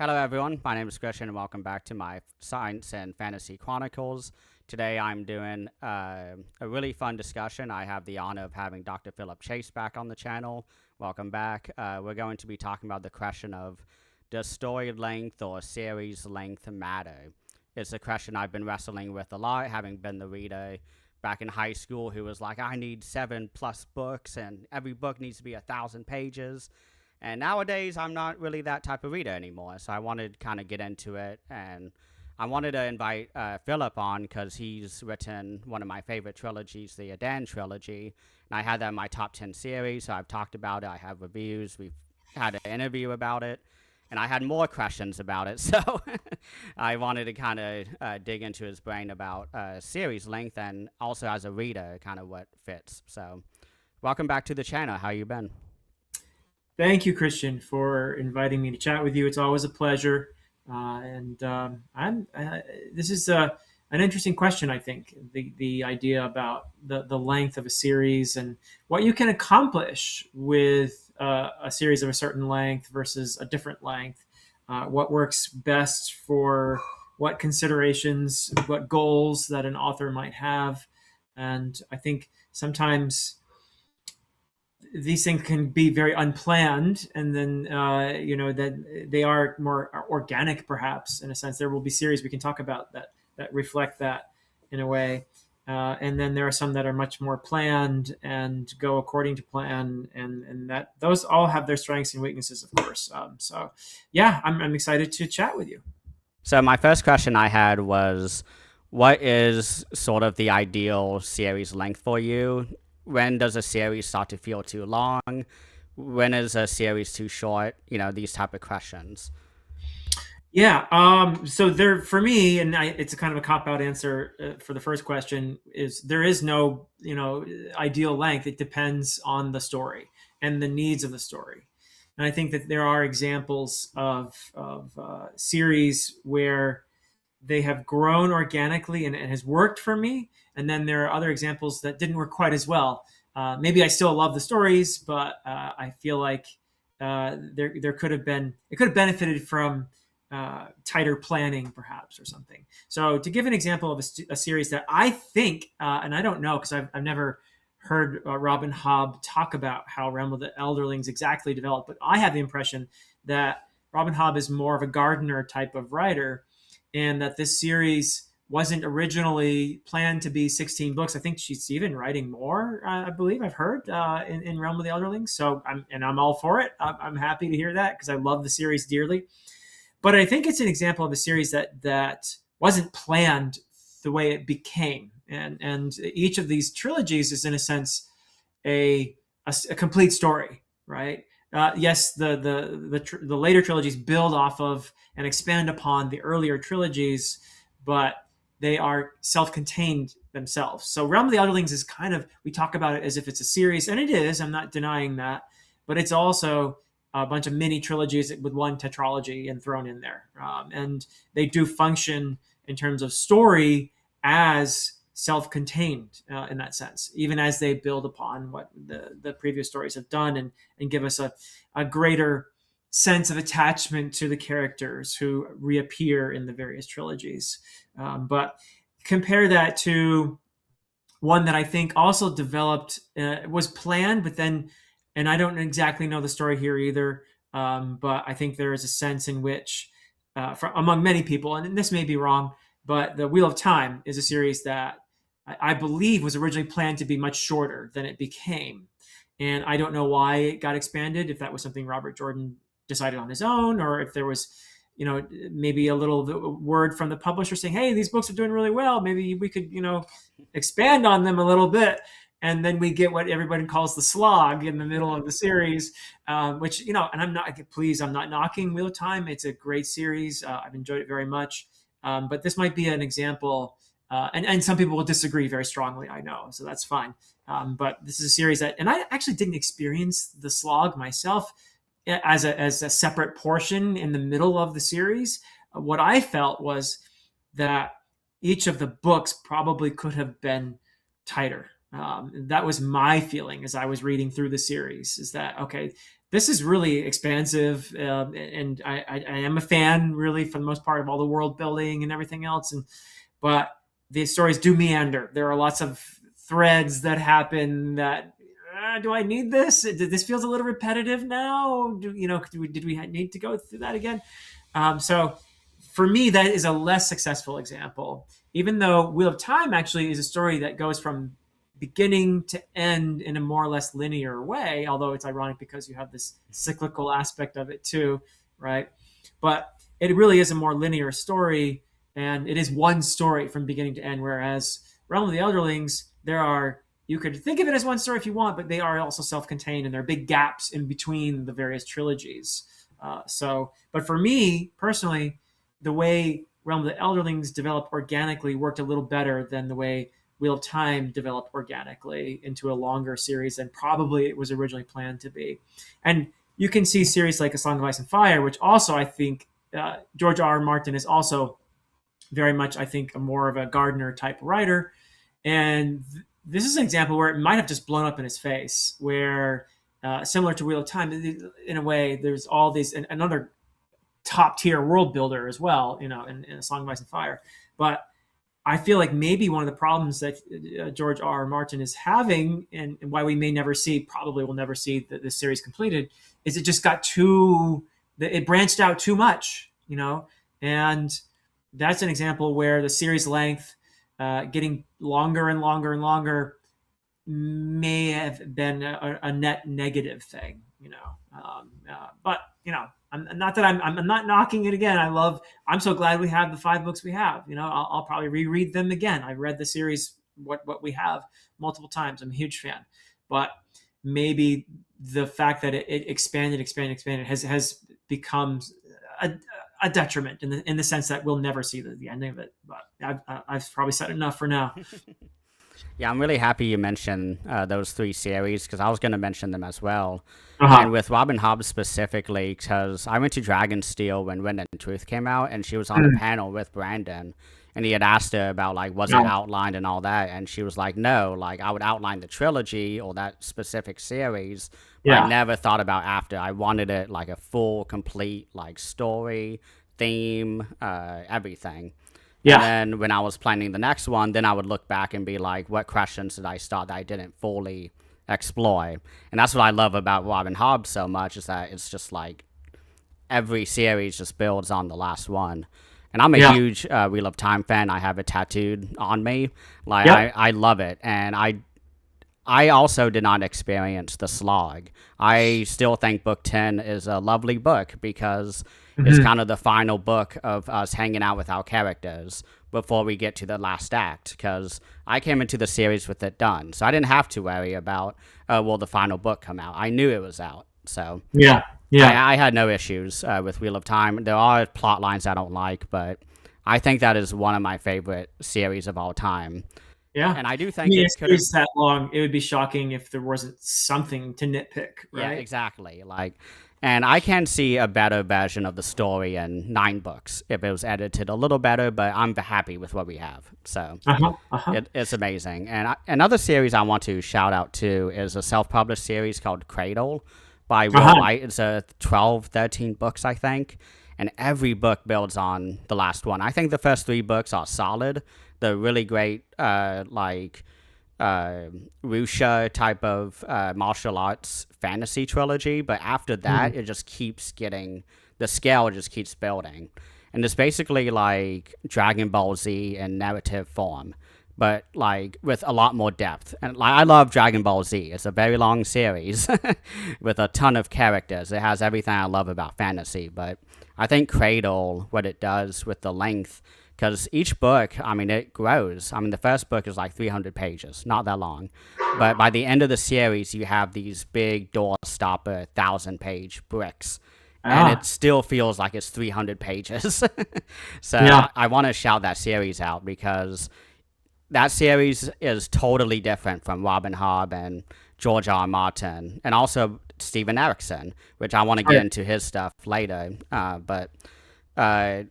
Hello, everyone. My name is Christian, and welcome back to my Science and Fantasy Chronicles. Today, I'm doing a really fun discussion. I have the honor of having Dr. Philip Chase back on the channel. Welcome back. We're going to be talking about the question of does story length or series length matter? It's a question I've been wrestling with a lot, having been the reader back in high school who was like, I need 7+ books, and every book needs to be 1,000 pages. And nowadays, I'm not really that type of reader anymore. So I wanted to kind of get into it. And I wanted to invite Philip on because he's written one of my favorite trilogies, the Edan trilogy. And I had that in my top 10 series. So I've talked about it. I have reviews. We've had an interview about it. And I had more questions about it. So I wanted to kind of dig into his brain about series length and also as a reader, kind of what fits. So welcome back to the channel. How you been? Thank you, Christian, for inviting me to chat with you. It's always a pleasure. And I'm. This is an interesting question. I think the idea about the length of a series and what you can accomplish with a series of a certain length versus a different length. What works best for what considerations, what goals that an author might have, and I think sometimes these things can be very unplanned, and then that they are more organic, perhaps, in a sense. There will be series we can talk about that reflect that in a way, and then there are some that are much more planned and go according to plan, and that those all have their strengths and weaknesses, of course. So yeah, I'm excited to chat with you. So my first question I had was, what is sort of the ideal series length for you? When does a series start to feel too long? When is a series too short? These type of questions. Yeah. So there, for me, and it's a kind of a cop out answer for the first question. Is there is no, ideal length. It depends on the story and the needs of the story. And I think that there are examples of series where they have grown organically and it has worked for me. And then there are other examples that didn't work quite as well. Maybe I still love the stories, but I feel like there could have been it could have benefited from tighter planning, perhaps, or something. So, to give an example of a series that I think, and I don't know because I've never heard Robin Hobb talk about how Realm of the Elderlings exactly developed, but I have the impression that Robin Hobb is more of a Gardner type of writer, and that this series wasn't originally planned to be 16 books. I think she's even writing more. I believe I've heard in Realm of the Elderlings. So I'm all for it. I'm happy to hear that because I love the series dearly. But I think it's an example of a series that wasn't planned the way it became, and each of these trilogies is in a sense a complete story, right? Yes, the later trilogies build off of and expand upon the earlier trilogies, but they are self-contained themselves. So Realm of the Elderlings is kind of, we talk about it as if it's a series, and it is. I'm not denying that, but it's also a bunch of mini trilogies with one tetralogy and thrown in there, and they do function in terms of story as self-contained in that sense, even as they build upon what the previous stories have done, and give us a greater sense of attachment to the characters who reappear in the various trilogies. But compare that to one that I think also developed, was planned, but then, and I don't exactly know the story here either, but I think there is a sense in which, among many people, and this may be wrong, but The Wheel of Time is a series that I believe was originally planned to be much shorter than it became. And I don't know why it got expanded, if that was something Robert Jordan decided on his own, or if there was, maybe a little word from the publisher saying, hey, these books are doing really well. Maybe we could, expand on them a little bit. And then we get what everybody calls the slog in the middle of the series, which, and I'm not knocking Wheel of Time. It's a great series. I've enjoyed it very much. But this might be an example, and some people will disagree very strongly, I know, so that's fine. But this is a series that, and I actually didn't experience the slog myself as a separate portion in the middle of the series. What I felt was that each of the books probably could have been tighter. That was my feeling as I was reading through the series, is that, okay, this is really expansive, and I am a fan, really, for the most part, of all the world building and everything else. And but the stories do meander. There are lots of threads that happen that. Do I need this? This feels a little repetitive now. Did we need to go through that again? So for me, that is a less successful example. Even though Wheel of Time actually is a story that goes from beginning to end in a more or less linear way, although it's ironic because you have this cyclical aspect of it too, right? But it really is a more linear story, and it is one story from beginning to end. Whereas Realm of the Elderlings, there are, you could think of it as one story if you want, but they are also self-contained, and there are big gaps in between the various trilogies. But for me personally, the way Realm of the Elderlings developed organically worked a little better than the way Wheel of Time developed organically into a longer series than probably it was originally planned to be. And you can see series like A Song of Ice and Fire, which also I think George R. R. Martin is also very much, I think, a more of a Gardner type writer. And this is an example where it might have just blown up in his face, where similar to Wheel of Time, in a way, there's all these, and another top tier world builder as well, in A Song of Ice and Fire. But I feel like maybe one of the problems that George R. R. Martin is having, and why we may never see, probably will never see the series completed, is it just got it branched out too much, and that's an example where the series length getting longer and longer and longer may have been a net negative thing, but I'm not that I'm not knocking it again. I'm so glad we have the 5 books we have. I'll probably reread them again. I've read the series, what we have, multiple times. I'm a huge fan, but maybe the fact that it expanded has become a detriment in the sense that we'll never see the ending of it. But I've probably said enough for now. Yeah, I'm really happy you mentioned those 3 series because I was going to mention them as well. And Uh-huh. with Robin Hobb specifically, because I went to Dragonsteel when Wind and Truth came out, and she was on a panel with Brandon, and he had asked her about like was it Yeah. outlined and all that, and she was like, no, like I would outline the trilogy or that specific series, but I Yeah. never thought about after. I wanted it like a full, complete like story, theme, everything. And Yeah. then when I was planning the next one, then I would look back and be like, what questions did I start that I didn't fully explore? And that's what I love about Robin Hobb so much is that it's just like every series just builds on the last one. And I'm a Yeah. huge Wheel of Time fan. I have it tattooed on me. Like Yep. I love it, and I also did not experience the slog. I still think book 10 is a lovely book because it's Hmm. kind of the final book of us hanging out with our characters before we get to the last act. Because I came into the series with it done, so I didn't have to worry about, will the final book come out? I knew it was out. So Yeah. Yeah. I had no issues with Wheel of Time. There are plot lines I don't like, but I think that is one of my favorite series of all time. Yeah. And I do I think mean, it a could have. series that long, it would be shocking if there wasn't something to nitpick, Yeah, right? exactly. Like, and I can see a better version of the story in 9 books if it was edited a little better, but I'm happy with what we have. So Uh-huh. Uh-huh. it's amazing. And another series I want to shout out to is a self published series called Cradle by Will Uh-huh. Wright. It's a 12, 13 books, I think. And every book builds on the last one. I think the first 3 books are solid. They're really great, uh, Wuxia type of martial arts fantasy trilogy, but after Mhm. that, it just keeps getting the scale just keeps building, and it's basically like Dragon Ball Z in narrative form, but like with a lot more depth. And like I love Dragon Ball Z. It's a very long series with a ton of characters. It has everything I love about fantasy, but I think Cradle, what it does with the length, because each book, I mean, it grows. I mean, the first book is like 300 pages, not that long. But by the end of the series, you have these big door stopper 1,000-page bricks. And it Ah. still feels like it's 300 pages. So Yeah. I want to shout that series out because that series is totally different from Robin Hobb and George R. R. Martin, and also Steven Erickson, which I want to get Right. into his stuff later. But uh,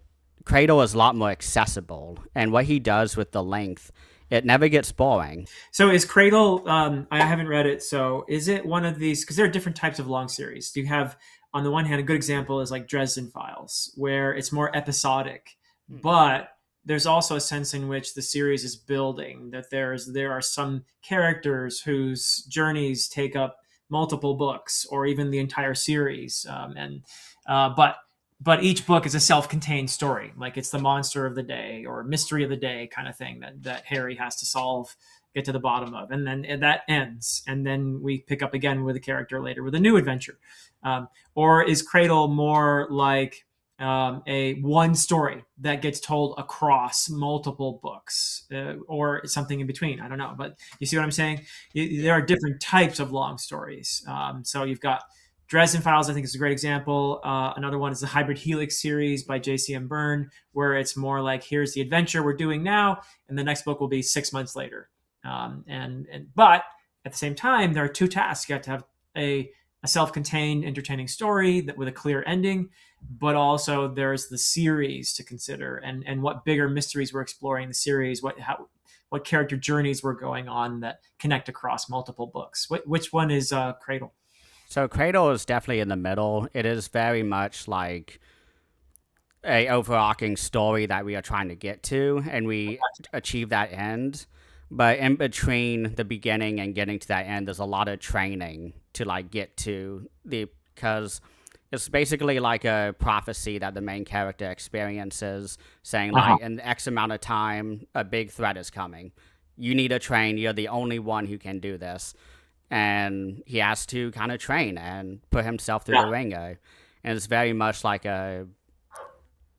Cradle is a lot more accessible, and what he does with the length It never gets boring. So is Cradle? I haven't read it. So is it one of these? Because there are different types of long series. You have, on the one hand, a good example is like Dresden Files, where it's more episodic, Hmm. but there's also a sense in which the series is building. That there are some characters whose journeys take up multiple books or even the entire series, and but each book is a self-contained story. Like it's the monster of the day or mystery of the day kind of thing that Harry has to solve, get to the bottom of, and then that ends, and then we pick up again with a character later with a new adventure. Or is Cradle more like a one story that gets told across multiple books, or something in between? I don't know, but you see what I'm saying? There are different types of long stories. So you've got Dresden Files, I think, is a great example. Another one is the Hybrid Helix series by J.C.M. Byrne, where it's more like, here's the adventure we're doing now, and the next book will be 6 months later. But at the same time, there are two tasks. You have to have a self-contained, entertaining story that with a clear ending, but also there's the series to consider, and what bigger mysteries we're exploring in the series, what character journeys we're going on that connect across multiple books. Which one is Cradle? So Cradle is definitely in the middle. It is very much like a overarching story that we are trying to get to, and we achieve that end. But in between the beginning and getting to that end, there's a lot of training to like get to the because it's basically like a prophecy that the main character experiences, saying Uh-huh. like in X amount of time, a big threat is coming. You need to train. You're the only one who can do this, and he has to kind of train and put himself through Yeah. the ringer. And it's very much like a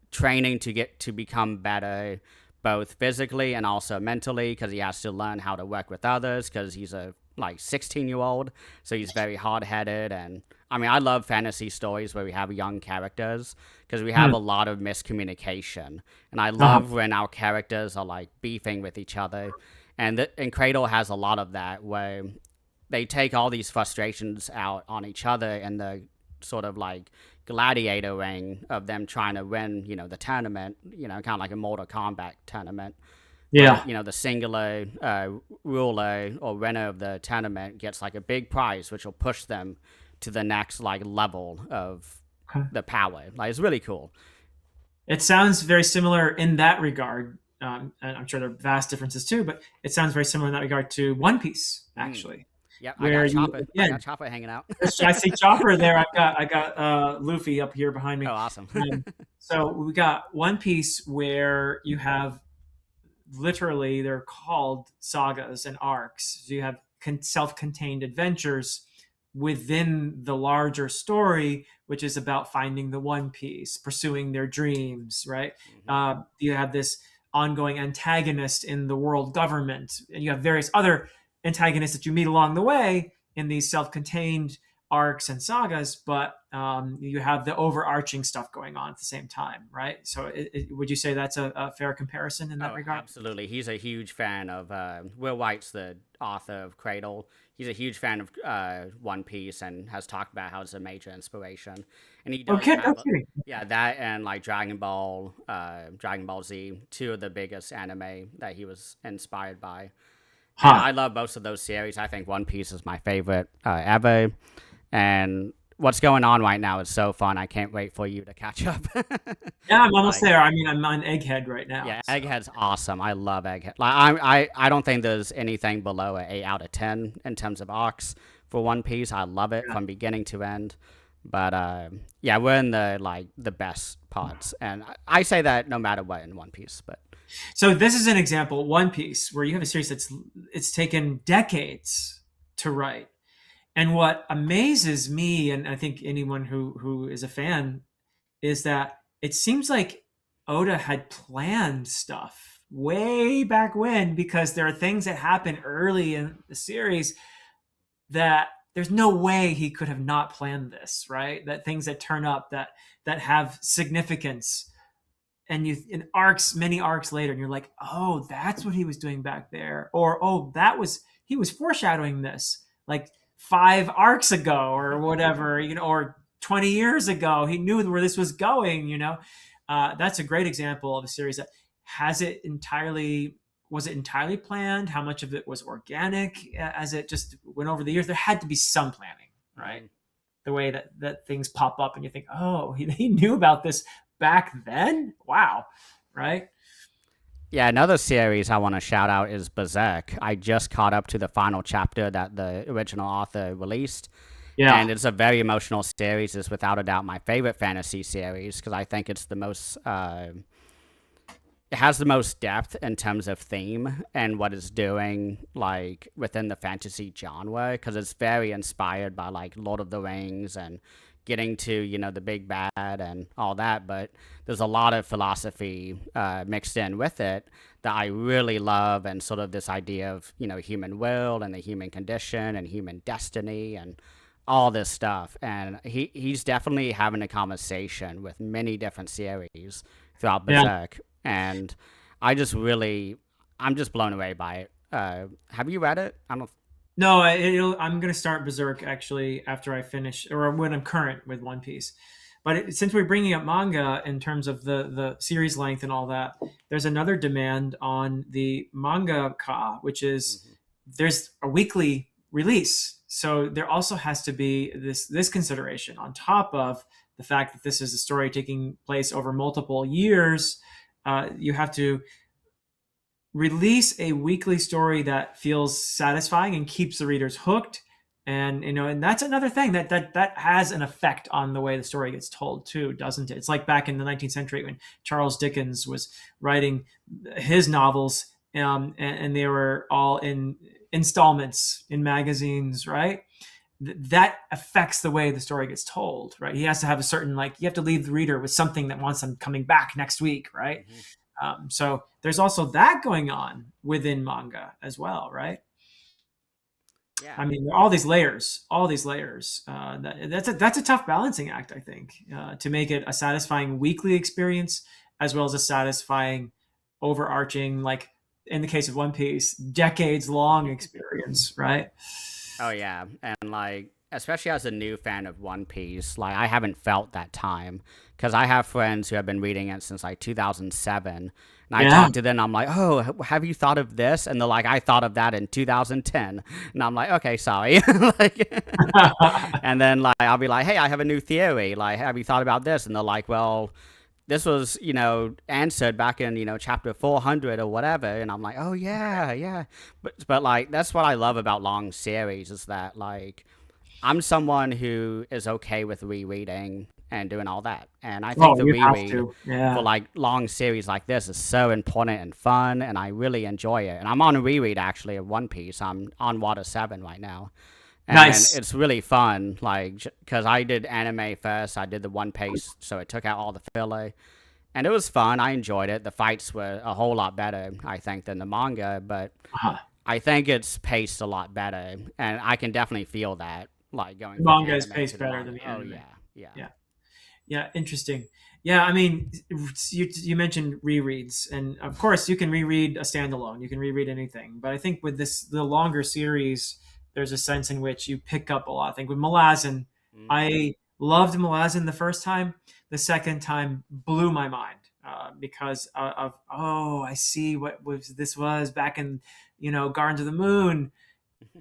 training to get to become better both physically and also mentally, because he has to learn how to work with others because he's a like 16-year-old, so he's very hard-headed. And I mean, I love fantasy stories where we have young characters because we have Hmm. a lot of miscommunication, and I Uh-huh. love when our characters are like beefing with each other. And Cradle has a lot of that where they take all these frustrations out on each other in the sort of like gladiator ring of them trying to win, the tournament, kind of like a Mortal Kombat tournament, where, Yeah. the singular ruler or winner of the tournament gets like a big prize, which will push them to the next like level of Okay. the power. Like, it's really cool. It sounds very similar in that regard. And I'm sure there are vast differences too, but it sounds very similar in that regard to One Piece, Mm. actually, Yep, I where got you Chopper. I got again. Chopper hanging out. I see Chopper there. I got Luffy up here behind Oh, me. awesome. So we got One Piece where you have literally they're called sagas and arcs. So you have self-contained adventures within the larger story, which is about finding the One Piece, pursuing their dreams. Right? Hmm. You have this ongoing antagonist in the world government, and you have various other antagonists that you meet along the way in these self-contained arcs and sagas, but you have the overarching stuff going on at the same time, right? So, would you say that's a fair comparison in that Oh, regard? absolutely. He's a huge fan of Will White's the author of Cradle. He's a huge fan of One Piece and has talked about how it's a major inspiration. And he does Okay, have, that's kidding. yeah, that and like Dragon Ball Z, two of the biggest anime that he was inspired by. And Huh? I love both of those series. I think One Piece is my favorite ever. And what's going on right now is so fun. I can't wait for you to catch up. Yeah, I'm almost Like, there. I mean, I'm on Egghead right now. yeah, So Egghead's awesome. I love Egghead. Like I don't think there's anything below an 8 out of 10 in terms of arcs for One Piece. I love it yeah. from beginning to end. But yeah, we're in the like the best parts, and I say that no matter what in One Piece. But So this is an example, One Piece, where you have a series it's taken decades to write. And what amazes me, and I think anyone who is a fan, is that it seems like Oda had planned stuff way back when, because there are things that happen early in the series that there's no way he could have not planned this, right? That things that turn up that have significance, and you in arcs, many arcs later, and you're like, oh, that's what he was doing back there, or oh, that was he was foreshadowing this like 5 arcs ago or whatever, or 20 years ago. He knew where this was going. That's a great example of a series that has it entirely was it entirely planned? How much of it was organic as it just went over the years? There had to be some planning, right? Mhm. The way that things pop up and you think, oh, he knew about this back then. Wow, right? Yeah, another series I want to shout out is Berserk. I just caught up to the final chapter that the original author released, Yeah, and it's a very emotional series. It's without a doubt my favorite fantasy series because I think it's the most it has the most depth in terms of theme and what it's doing like within the fantasy genre because it's very inspired by like Lord of the Rings and getting to the big bad and all that, but there's a lot of philosophy mixed in with it that I really love, and sort of this idea of human will and the human condition and human destiny and all this stuff. And he's definitely having a conversation with many different series throughout yeah. Berserk, and I just really, I'm just blown away by it. Have you read it? I don't. No, I'm going to start Berserk actually after I finish, or when I'm current with One Piece. But since we're bringing up manga in terms of the series length and all that, there's another demand on the manga ka, which is Mhm. there's a weekly release. So there also has to be this consideration on top of the fact that this is a story taking place over multiple years. You have to release a weekly story that feels satisfying and keeps the readers hooked. And and that's another thing that has an effect on the way the story gets told too, doesn't it? It's like back in the 19th century when Charles Dickens was writing his novels, and they were all in installments in magazines, right? That affects the way the story gets told, right? He has to have a certain, like, you have to leave the reader with something that wants them coming back next week, right? Mhm. So there's also that going on within manga as well, right? Yeah. I mean, all these layers, all these layers. That's a tough balancing act, I think, to make it a satisfying weekly experience as well as a satisfying, overarching, like in the case of One Piece, decades long experience, right? Oh yeah, and like especially as a new fan of One Piece, like I haven't felt that time because I have friends who have been reading it since like 2007, and I Yeah. talk to them. I'm like, oh, have you thought of this? And they're like, I thought of that in 2010, and I'm like, okay, sorry. Like, and then like I'll be like, hey, I have a new theory. Like, have you thought about this? And they're like, well, this was answered back in chapter 400 or whatever, and I'm like, oh yeah, yeah. But like that's what I love about long series is that like I'm someone who is okay with rereading and doing all that, and I think Oh, the you have reread to. for Yeah. like long series like this is so important and fun, and I really enjoy it. And I'm on a reread actually of One Piece. I'm on Water 7 right now, and Nice. it's really fun like because I did anime first. I did the One Piece, so it took out all the filler, and it was fun. I enjoyed it. The fights were a whole lot better, I think, than the manga, but Uh-huh. I think it's paced a lot better, and I can definitely feel that, like going The from manga is anime to paced the better than manga. the Oh anime. yeah, yeah. Yeah. Yeah, interesting. Yeah, I mean, you mentioned rereads, and of course, you can reread a standalone. You can reread anything, but I think with the longer series, there's a sense in which you pick up a lot. I think with Malazan, Mm-hmm. I loved Malazan the first time. The second time blew my mind because of, oh, I see what this was back in Gardens of the Moon,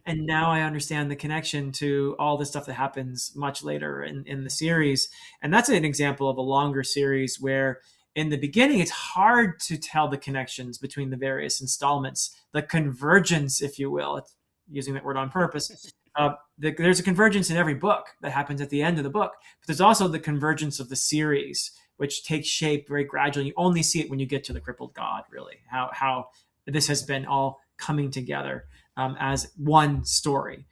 and now I understand the connection to all the stuff that happens much later in the series. And that's an example of a longer series where in the beginning it's hard to tell the connections between the various installments, the convergence, if you will. It's using that word on purpose. There's a convergence in every book that happens at the end of the book, but there's also the convergence of the series, which takes shape very gradually. You only see it when you get to the crippled god, really, how this has been all coming together as one story.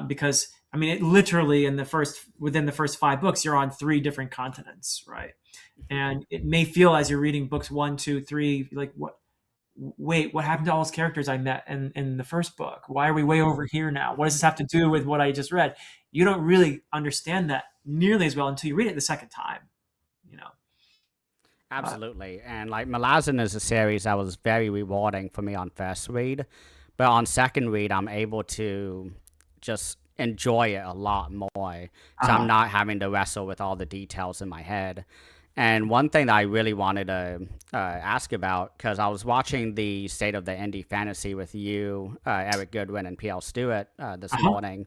Because I mean, it literally within the first 5 books, you're on 3 different continents, right? And it may feel as you're reading books 1, 2, 3, like, what? Wait, what happened to all those characters I met in the first book? Why are we way over here now? What does this have to do with what I just read? You don't really understand that nearly as well until you read it the second time. You know. Uh, Absolutely, and like Malazan is a series that was very rewarding for me on first read, but on second read, I'm able to just enjoy it a lot more. So I'm uh, not having to wrestle with all the details in my head. And one thing that I really wanted to ask about, because I was watching the State of the Indie Fantasy with you, Eric Goodwin, and PL Stewart this Uh-huh. morning.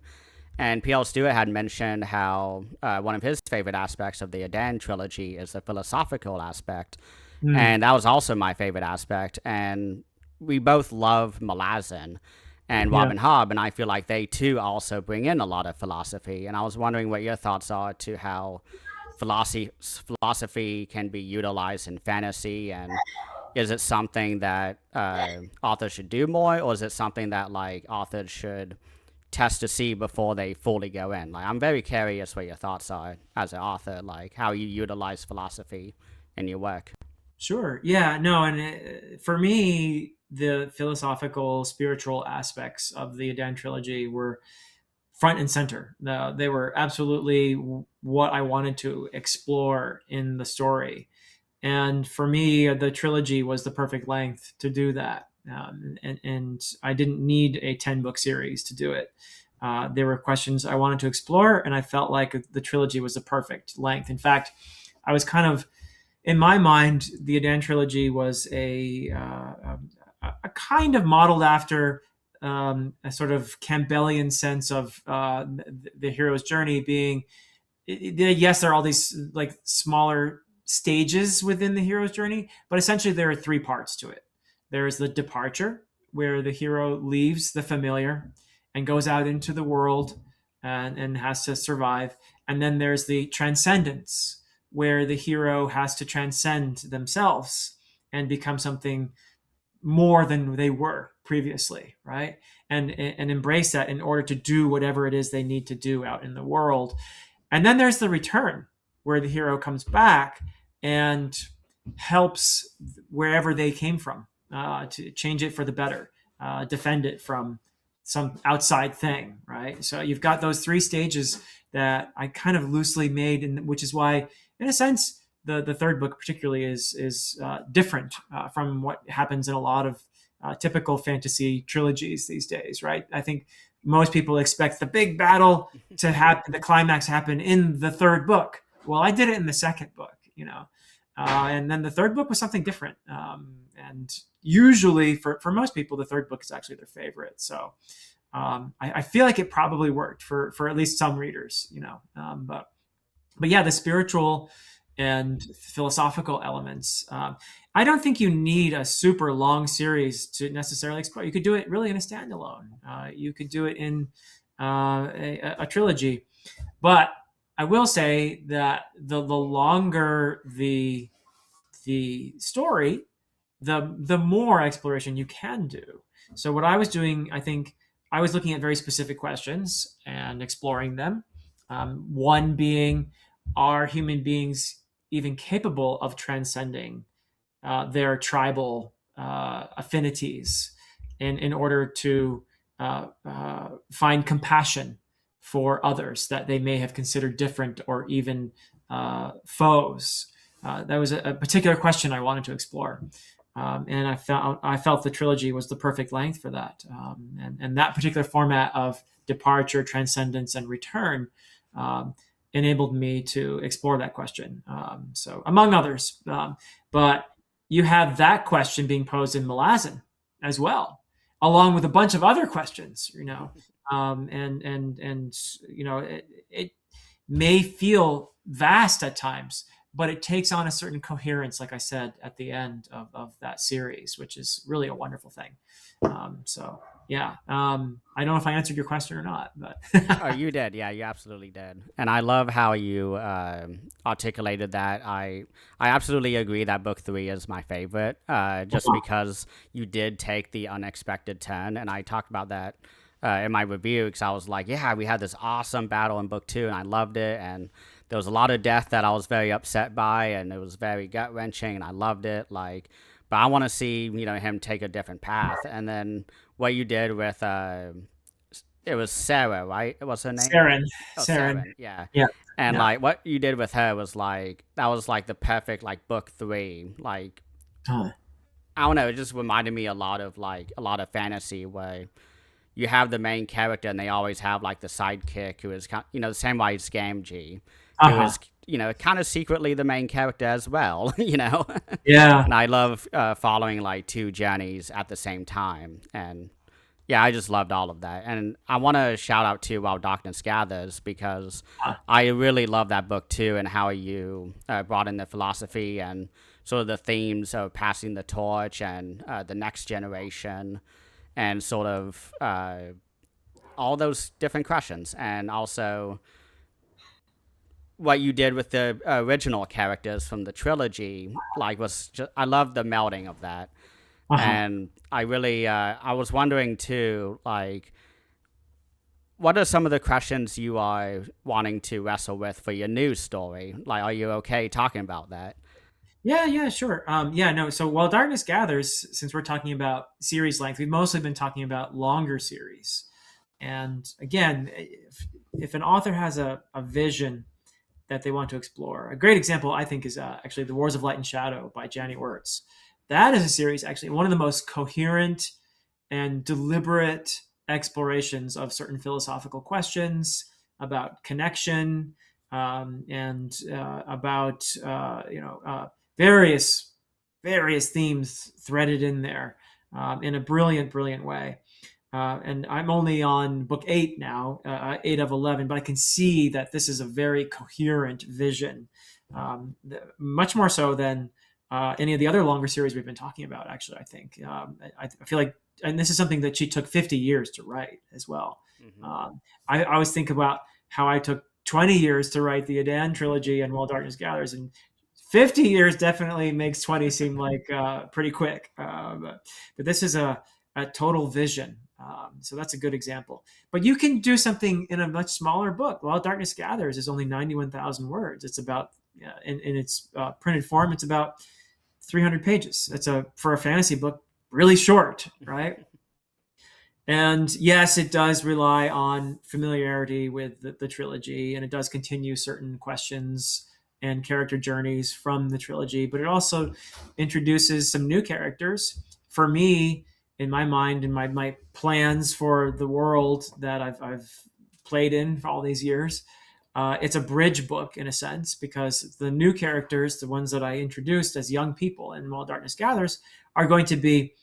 And PL Stewart had mentioned how one of his favorite aspects of the Edan trilogy is the philosophical aspect. Mm. And that was also my favorite aspect. And we both love Malazan and Yeah. Wob and Hob, and I feel like they too also bring in a lot of philosophy. And I was wondering what your thoughts are to how philosophy can be utilized in fantasy, and is it something that authors should do more, or is it something that like authors should test to see before they fully go in? Like, I'm very curious what your thoughts are as an author, like how you utilize philosophy in your work. Sure. Yeah. No. And for me, the philosophical, spiritual aspects of the Adan trilogy were front and center. They were absolutely what I wanted to explore in the story. And for me, the trilogy was the perfect length to do that. And I didn't need a 10-book series to do it. There were questions I wanted to explore, and I felt like the trilogy was the perfect length. In fact, I was kind of, in my mind, the Adan trilogy was a kind of modeled after a sort of Campbellian sense of the hero's journey being, yes, there are all these like smaller stages within the hero's journey, but essentially there are three parts to it. There's the departure, where the hero leaves the familiar and goes out into the world and has to survive. And then there's the transcendence, where the hero has to transcend themselves and become something more than they were previously, right? And embrace that in order to do whatever it is they need to do out in the world. And then there's the return, where the hero comes back and helps wherever they came from, to change it for the better, defend it from some outside thing, right? So you've got those three stages that I kind of loosely made, and which is why, in a sense, the third book particularly is different from what happens in a lot of typical fantasy trilogies these days, right? I think most people expect the big battle to happen, the climax happen in the third book. Well, I did it in the second book, and then the third book was something different. And usually, for most people, the third book is actually their favorite. So I feel like it probably worked for at least some readers, but yeah, the spiritual and philosophical elements. I don't think you need a super long series to necessarily explore. You could do it really in a standalone. You could do it in a trilogy. But I will say that the longer the story, the more exploration you can do. So what I was doing, I think I was looking at very specific questions and exploring them. One being, are human beings even capable of transcending their tribal affinities in order to find compassion for others that they may have considered different or even foes? That was a particular question I wanted to explore. And I felt the trilogy was the perfect length for that. And that particular format of departure, transcendence, and return enabled me to explore that question. So, among others, but you have that question being posed in Malazan as well, along with a bunch of other questions. And it may feel vast at times, but it takes on a certain coherence, like I said, at the end of that series, which is really a wonderful thing. So yeah, I don't know if I answered your question or not, but Oh, you did. Yeah, you absolutely did. And I love how you articulated that. I absolutely agree that book three is my favorite, just because you did take the unexpected turn. And I talked about that in my review, because I was like, yeah, we had this awesome battle in book two, and I loved it. And there was a lot of death that I was very upset by, and it was very gut wrenching, and I loved it. Like, but I want to see him take a different path. And then what you did with it was Sarah, right? What's her name? Saren, Oh, Saren, Saren. Yeah. yeah, And yeah. like what you did with her was like that was like the perfect like book three. Like Huh. I don't know, it just reminded me a lot of fantasy where you have the main character and they always have like the sidekick who is the same way as Gamgee. who Uh-huh. is, kind of secretly the main character as well, Yeah. And I love following like two journeys at the same time. And yeah, I just loved all of that. And I want to shout out to While Darkness Gathers because Uh, I really love that book too, and how you brought in the philosophy and sort of the themes of passing the torch and the next generation, and sort of all those different questions. And also what you did with the original characters from the trilogy, like, was just, I love the melding of that. uh-huh. And I really, I was wondering too, like, what are some of the questions you are wanting to wrestle with for your new story? Like, are you okay talking about that? Yeah, yeah, sure. Yeah, no. So while Darkness Gathers, since we're talking about series length, we've mostly been talking about longer series. And again, if an author has a vision that they want to explore, a great example I think is actually The Wars of Light and Shadow by Jani Wertz. That is a series, actually one of the most coherent and deliberate explorations of certain philosophical questions about connection, and about various themes threaded in there, in a brilliant way. And I'm only on book 8 now, 8 of 11, but I can see that this is a very coherent vision, much more so than any of the other longer series we've been talking about. Actually, I think I feel like, and this is something that she took 50 years to write as well. Mm-hmm. I always think about how I took 20 years to write the Edan trilogy and While Darkness Gathers, and 50 years definitely makes 20 seem like pretty quick. But this is a total vision. So that's a good example. But you can do something in a much smaller book. While Darkness Gathers is only 91,000 words. It's about, in its printed form, it's about 300 pages. It's for a fantasy book, really short, right? And yes, it does rely on familiarity with the trilogy, and it does continue certain questions and character journeys from the trilogy, but it also introduces some new characters. For me, in my mind, in my plans for the world that I've played in for all these years, it's a bridge book in a sense, because the new characters, the ones that I introduced as young people in While Darkness Gathers, are going to be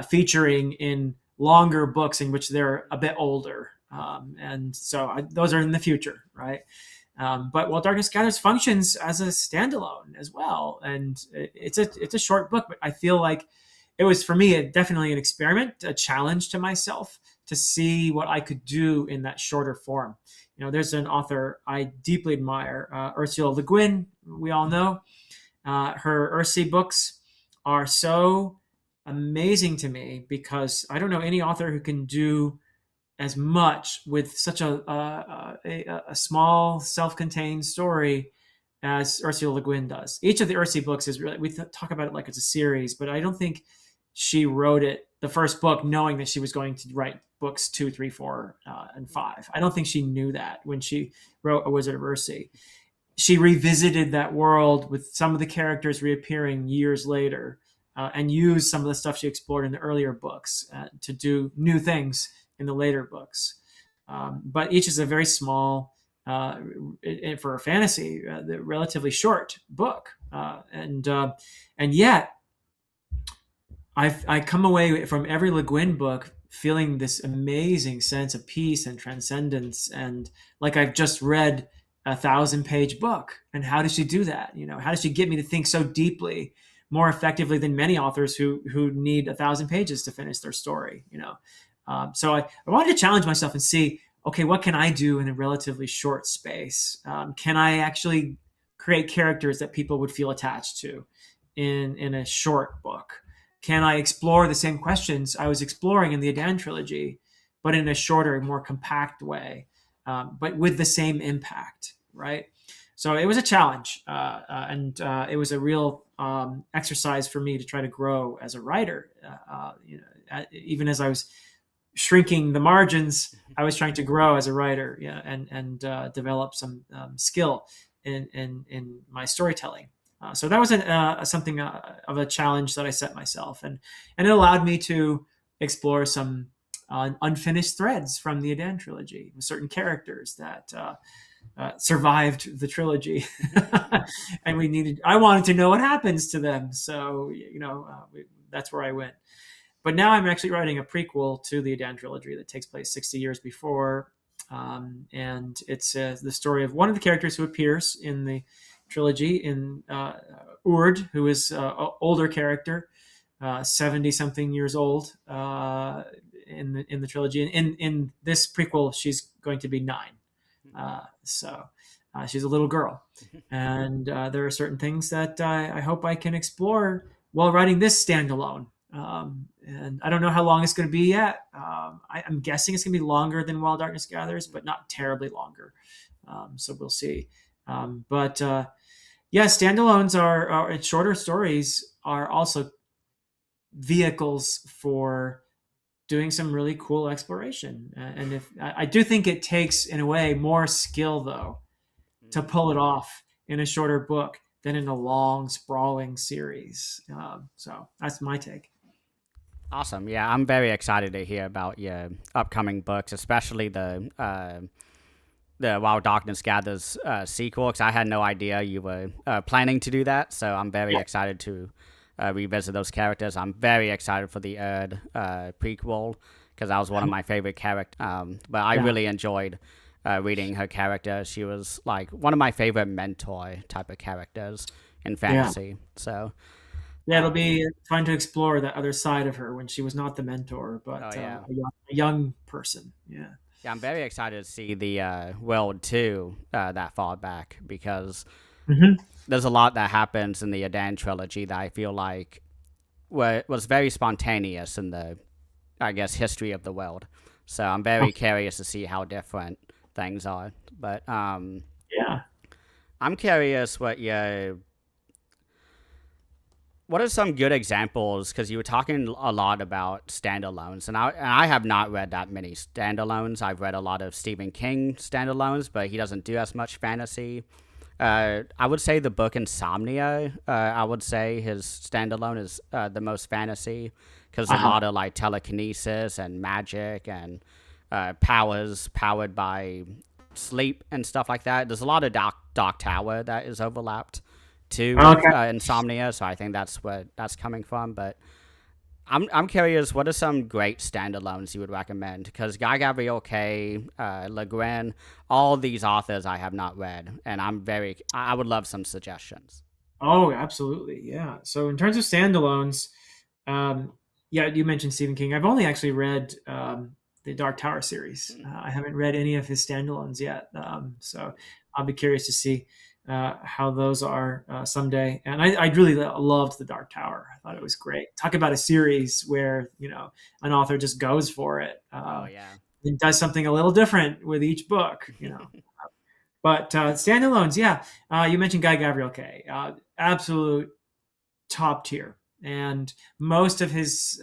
featuring in longer books in which they're a bit older. And so those are in the future, right? But While Darkness Gathers functions as a standalone as well, and it's a short book, but I feel like it was, for me, definitely an experiment, a challenge to myself to see what I could do in that shorter form. There's an author I deeply admire, Ursula Le Guin. We all know her Ursi books are so amazing to me, because I don't know any author who can do as much with such a small, self-contained story as Ursula Le Guin does. Each of the Ursi books is really, we talk about it like it's a series, but I don't think she wrote it, the first book, knowing that she was going to write books 2, 3, 4, and 5. I don't think she knew that when she wrote A Wizard of Ursi. She revisited that world with some of the characters reappearing years later, and used some of the stuff she explored in the earlier books to do new things in the later books. But each is a very small, for a fantasy, relatively short book, and yet I come away from every Le Guin book feeling this amazing sense of peace and transcendence, and like I've just read 1,000-page book. And how does she do that? How does she get me to think so deeply, more effectively than many authors who need 1,000 pages to finish their story? So I wanted to challenge myself and see, okay, what can I do in a relatively short space? Can I actually create characters that people would feel attached to in a short book? Can I explore the same questions I was exploring in the Edan trilogy, but in a shorter, more compact way, but with the same impact, right? So it was a challenge, and it was a real exercise for me to try to grow as a writer. Even as I was shrinking the margins, I was trying to grow as a writer, yeah, and develop some skill in my storytelling. So that was something of a challenge that I set myself, and it allowed me to explore some unfinished threads from the Edan trilogy with certain characters that survived the trilogy, and I wanted to know what happens to them. So that's where I went. But now I'm actually writing a prequel to the Edan trilogy that takes place 60 years before. And it's the story of one of the characters who appears in the trilogy, in Urd, who is an older character, 70 something years old in the trilogy. And in this prequel, she's going to be 9. So she's a little girl. And there are certain things that I hope I can explore while writing this standalone. And I don't know how long it's going to be yet. I'm guessing it's going to be longer than While Darkness Gathers, but not terribly longer. So we'll see. But yeah, standalones are shorter stories are also vehicles for doing some really cool exploration. And if I do think it takes, in a way, more skill though to pull it off in a shorter book than in a long, sprawling series. So that's my take. Awesome. Yeah, I'm very excited to hear about your upcoming books, especially the While Darkness Gathers sequel, because I had no idea you were planning to do that. So I'm very excited to revisit those characters. I'm very excited for the Erd prequel because that was one of my favorite characters. But I really enjoyed reading her character. She was like one of my favorite mentor type of characters in fantasy. So yeah, it'll be fun to explore that other side of her when she was not the mentor, but a young person. Yeah. Yeah, I'm very excited to see the World 2 that far back because there's a lot that happens in the Edan trilogy that I feel like was very spontaneous in the, I guess, history of the world. So I'm very curious to see how different things are. But yeah, I'm curious what are some good examples? Because you were talking a lot about standalones, and I have not read that many standalones. I've read a lot of Stephen King standalones, but he doesn't do as much fantasy. I would say the book Insomnia. I would say his standalone is the most fantasy because a lot of like telekinesis and magic and powers powered by sleep and stuff like that. There's a lot of Dark Tower that is overlapped to Insomnia, so I think that's where that's coming from. But I'm curious, what are some great standalones you would recommend? Because Guy Gabriel Kay, Le Guin, all these authors I have not read, and I would love some suggestions. Oh, absolutely, yeah. So in terms of standalones, yeah, you mentioned Stephen King. I've only actually read the Dark Tower series. I haven't read any of his standalones yet, so I'll be curious to see how those are someday. And I really loved the Dark Tower. I thought it was great. Talk about a series where an author just goes for it. And does something a little different with each book. But standalones, yeah. You mentioned Guy Gabriel Kay, absolute top tier, and most of his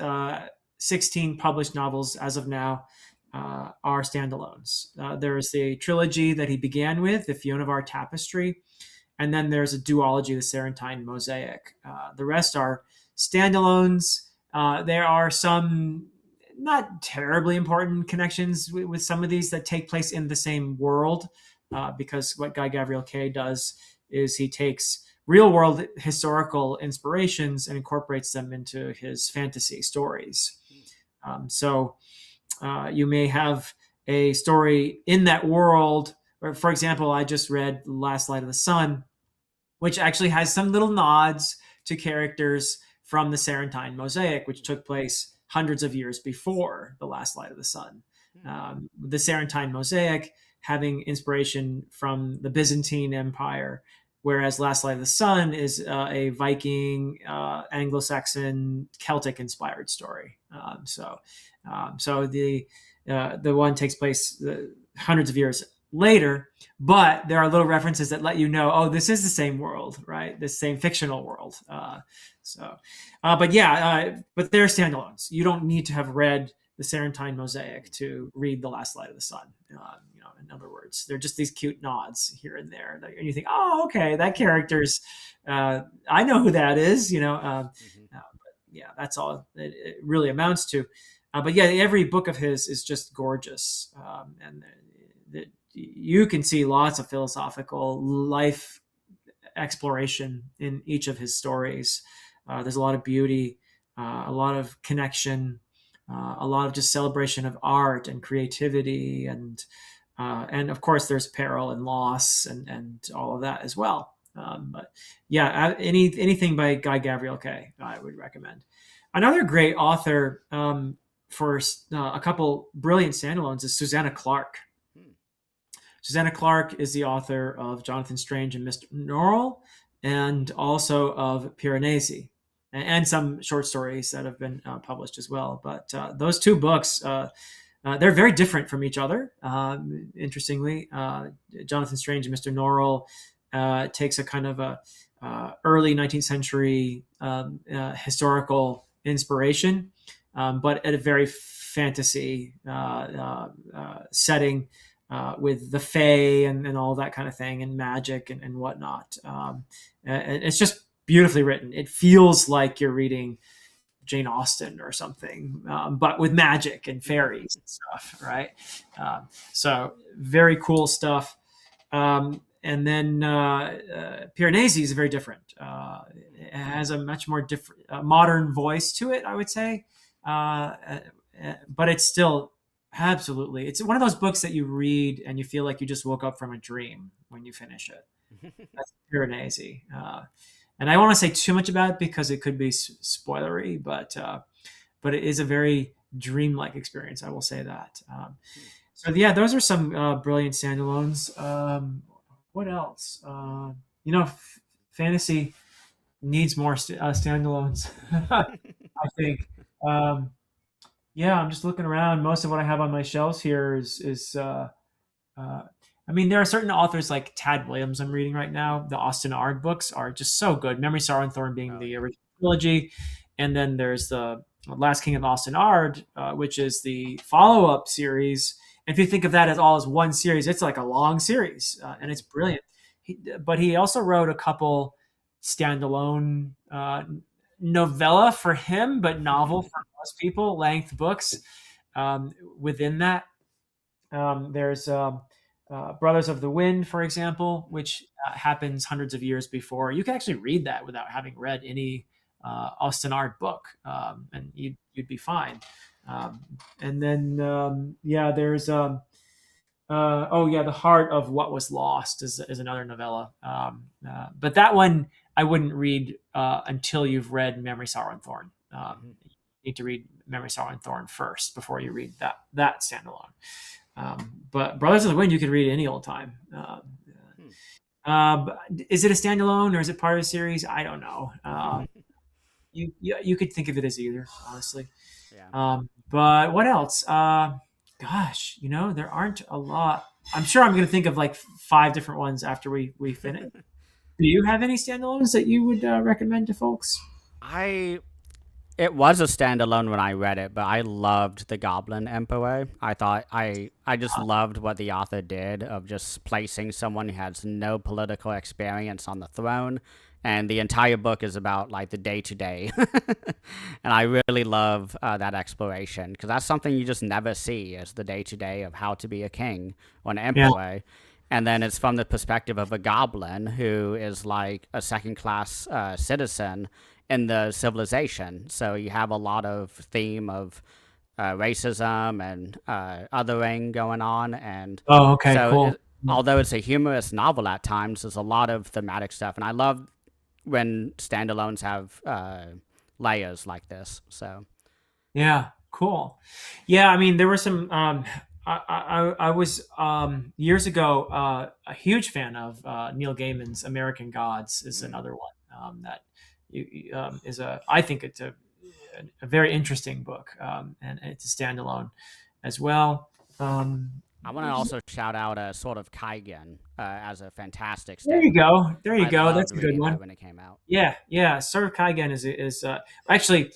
16 published novels as of now are standalones. There is a trilogy that he began with, the Fiona of Our Tapestry, and then there's a duology, the Sarentine Mosaic. The rest are standalones. There are some not terribly important connections with some of these that take place in the same world, because what Guy Gabriel Kay does is he takes real world historical inspirations and incorporates them into his fantasy stories. So you may have a story in that world. Or, for example, I just read Last Light of the Sun, which actually has some little nods to characters from the Sarentine Mosaic, which took place hundreds of years before The Last Light of the Sun. The Sarentine Mosaic having inspiration from the Byzantine Empire, whereas Last Light of the Sun is a Viking, Anglo-Saxon, Celtic-inspired story. So the one takes place hundreds of years later, but there are little references that let you know, oh, this is the same world, right? This same fictional world. But they're standalones. You don't need to have read the Sarentine Mosaic to read The Last Light of the Sun. In other words, they're just these cute nods here and there, and you think, oh, okay, that character's, I know who that is, but yeah, that's all it really amounts to. But yeah, every book of his is just gorgeous, and you can see lots of philosophical life exploration in each of his stories. There's a lot of beauty, a lot of connection, a lot of just celebration of art and creativity, and of course there's peril and loss and all of that as well. But yeah, anything by Guy Gavriel Kay, I would recommend. Another great author for a couple brilliant standalones is Susanna Clark. Hmm. Susanna Clark is the author of Jonathan Strange and Mr. Norrell, and also of Piranesi, and some short stories that have been published as well. But those two books, they're very different from each other. Interestingly, Jonathan Strange and Mr. Norrell takes a kind of a early 19th century historical inspiration, but at a very fantasy setting, with the Fae and all that kind of thing, and magic and whatnot. And it's just beautifully written. It feels like you're reading Jane Austen or something, but with magic and fairies and stuff, right? So very cool stuff. And then Piranesi is very different. It has a much more different, modern voice to it, I would say, but it's still absolutely. It's one of those books that you read and you feel like you just woke up from a dream when you finish it. That's Piranesi. And I don't want to say too much about it because it could be spoilery, but it is a very dreamlike experience. I will say that. So yeah, those are some brilliant standalones. What else? Fantasy needs more standalones. I think. Yeah, I'm just looking around. Most of what I have on my shelves here is uh, I mean, there are certain authors like Tad Williams I'm reading right now. The Austin Ard books are just so good. Memory, Sorrow, and Thorn being Oh the yeah. original trilogy, and then there's the Last King of Austin Ard, which is the follow-up series. And if you think of that as all as one series, it's like a long series, and it's brilliant. But he also wrote a couple standalone novella for him, but novel for most people, length books. Within that, there's Brothers of the Wind, for example, which happens hundreds of years before. You can actually read that without having read any Austin Ard book, and you'd be fine. Um, and then, yeah, there's oh yeah, The Heart of What Was Lost is another novella. But that one I wouldn't read until you've read Memory, Sorrow, and Thorn. Mhm. You need to read Memory, Sorrow, and Thorn first before you read that standalone. But Brothers of the Wind you could read any old time. Hmm. Is it a standalone or is it part of a series? I don't know. You could think of it as either, honestly. Yeah. But what else? Gosh, there aren't a lot. I'm sure I'm going to think of like five different ones after we finish. Do you have any standalones that you would recommend to folks? I It was a standalone when I read it, but I loved the Goblin Emperor. I thought I just loved what the author did of just placing someone who has no political experience on the throne, and the entire book is about like the day to day, and I really love that exploration because that's something you just never see is the day to day of how to be a king or an Yeah. emperor. And then it's from the perspective of a goblin who is like a second class citizen in the civilization. So you have a lot of theme of racism and othering going on, and Oh, okay, so cool. although it's a humorous novel at times, there's a lot of thematic stuff, and I love when standalones have layers like this. So Yeah, cool. Yeah, I mean, there were some. I was years ago a huge fan of Neil Gaiman's American Gods is mm, another one that is I think it's a very interesting book, and it's a standalone as well. Um, I want to also shout out a sort of Kaigen as a fantastic there you standalone. go. There you I go. loved That's a good reading that one. when it came out. Yeah, yeah. Sort of Kaigen is actually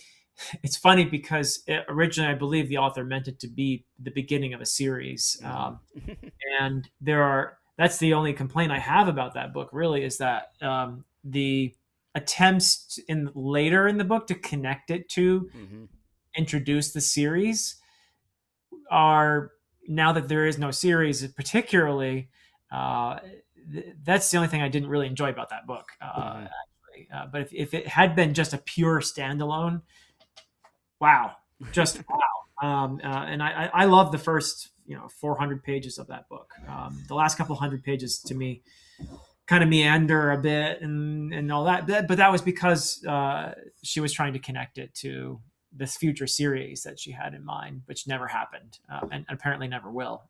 it's funny because originally I believe the author meant it to be the beginning of a series, Hmm. and that's the only complaint I have about that book. Really, is that the attempts in later in the book to connect it to Hmm. introduce the series are now that there is no series, particularly, that's the only thing I didn't really enjoy about that book. Hmm. Actually, but if it had been just a pure standalone, wow, just wow. And I love the first 400 pages of that book. The last couple hundred pages to me kind of meander a bit and all that, but that was because she was trying to connect it to this future series that she had in mind, which never happened, and apparently never will.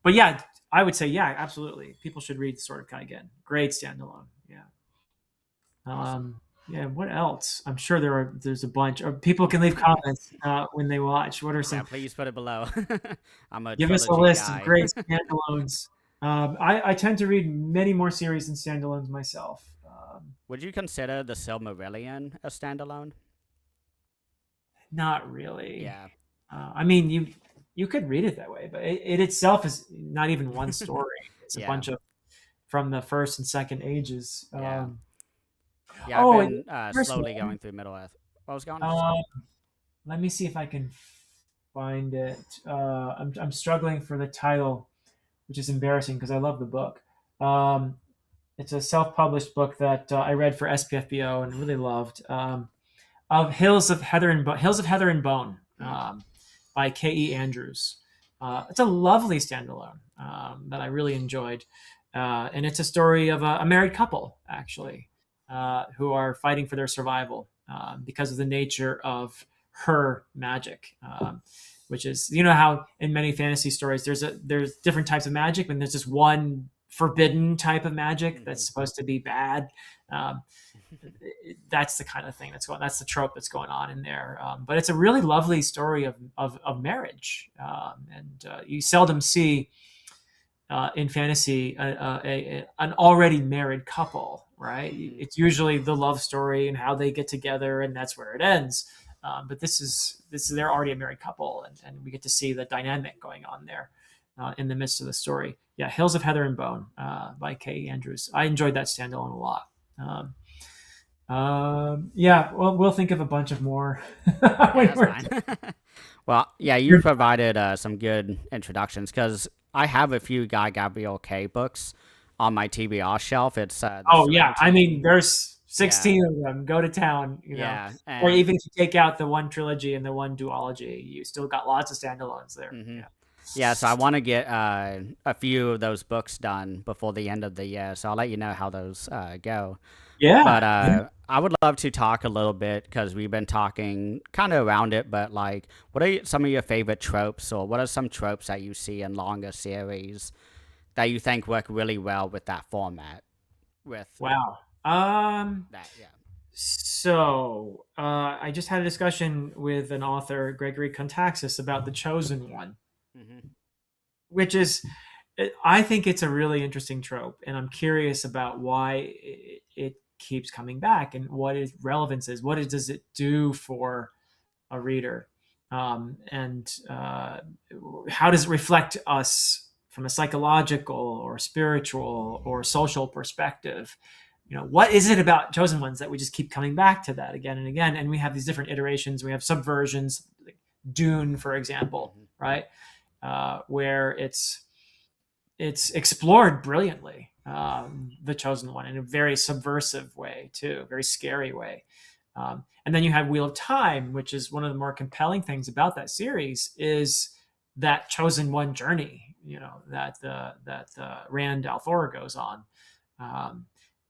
But yeah, I would say yeah, absolutely. People should read Sword of Kai again. Great standalone. Yeah. Awesome. Yeah. What else? I'm sure there's a bunch. Or people can leave comments when they watch. What are Yeah, some? please put it below. I'm a Give us a trilogy list of guy. great standalones. I tend to read many more series than standalones myself. Would you consider the Silmarillion a standalone? Not really. Yeah. I mean, you could read it that way, but it itself is not even one story. It's a Yeah. bunch of from the first and second ages. Yeah. Yeah, I've Oh, and been here's slowly one. going through Middle Earth. What was going? Sorry. Um, Let me see if I can find it. I'm struggling for the title, which is embarrassing because I love the book. Um, it's a self-published book that I read for SPFBO and really loved. Of Hills of Heather and Bone, Mm. by K.E. Andrews. It's a lovely standalone that I really enjoyed, and it's a story of a married couple actually who are fighting for their survival because of the nature of her magic. Which is, how in many fantasy stories there's different types of magic, and there's just one forbidden type of magic Hmm. that's supposed to be bad. Um, that's the kind of thing that's the trope that's going on in there. But it's a really lovely story of marriage, and you seldom see in fantasy an already married couple, right? Hmm. It's usually the love story and how they get together, and that's where it ends. But this is they're already a married couple, and we get to see the dynamic going on there in the midst of the story. Yeah, Hills of Heather and Bone by Kay Andrews. I enjoyed that standalone a lot. Yeah, well, we'll think of a bunch of more. Yeah, when that's we're fine. Well, yeah, you provided some good introductions because I have a few Guy Gabriel K books on my TBR shelf. It's the Oh yeah, I Serenity. mean, there's Yeah, 16 of them. Go to town, yeah, or and even if you take out the one trilogy and the one duology, you still got lots of standalones there. hmm Yeah, yeah. So I want to get a few of those books done before the end of the year. So I'll let you know how those go. But yeah, yeah. I would love to talk a little bit because we've been talking kind of around it. But like, what are some of your favorite tropes, or what are some tropes that you see in longer series that you think work really well with that format? With Wow. that, yeah. So I just had a discussion with an author, Gregory Contaxis, about the Chosen One, Hmm. which is, I think it's a really interesting trope, and I'm curious about why it keeps coming back and what its relevance is. Does it do for a reader, and how does it reflect us from a psychological or spiritual or social perspective? What is it about Chosen Ones that we just keep coming back to that again and again? And we have these different iterations. We have subversions, like Dune, for example, Hmm. right, where it's explored brilliantly, the Chosen One, in a very subversive way too, a very scary way. And then you have Wheel of Time, which is one of the more compelling things about that series, is that Chosen One journey, that Rand al'Thor goes on. Um,